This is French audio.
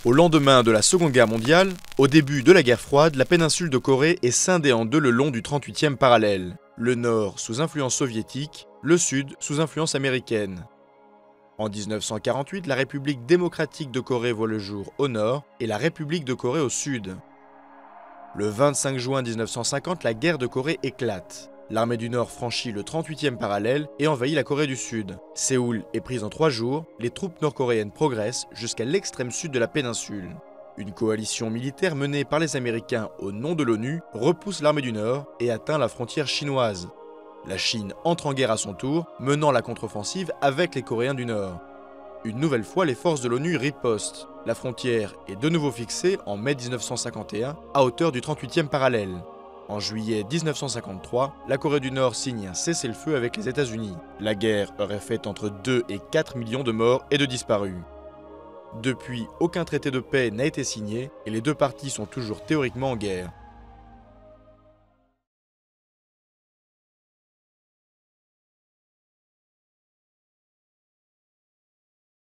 Au lendemain de la Seconde Guerre mondiale, au début de la guerre froide, la péninsule de Corée est scindée en deux le long du 38e parallèle. Le nord sous influence soviétique, le sud sous influence américaine. En 1948, la République démocratique de Corée voit le jour au nord et la République de Corée au sud. Le 25 juin 1950, la guerre de Corée éclate. L'armée du Nord franchit le 38e parallèle et envahit la Corée du Sud. Séoul est prise en 3 jours, les troupes nord-coréennes progressent jusqu'à l'extrême sud de la péninsule. Une coalition militaire menée par les Américains au nom de l'ONU repousse l'armée du Nord et atteint la frontière chinoise. La Chine entre en guerre à son tour, menant la contre-offensive avec les Coréens du Nord. Une nouvelle fois, les forces de l'ONU ripostent. La frontière est de nouveau fixée en mai 1951 à hauteur du 38e parallèle. En juillet 1953, la Corée du Nord signe un cessez-le-feu avec les États-Unis. La guerre aurait fait entre 2 et 4 millions de morts et de disparus. Depuis, aucun traité de paix n'a été signé et les deux parties sont toujours théoriquement en guerre.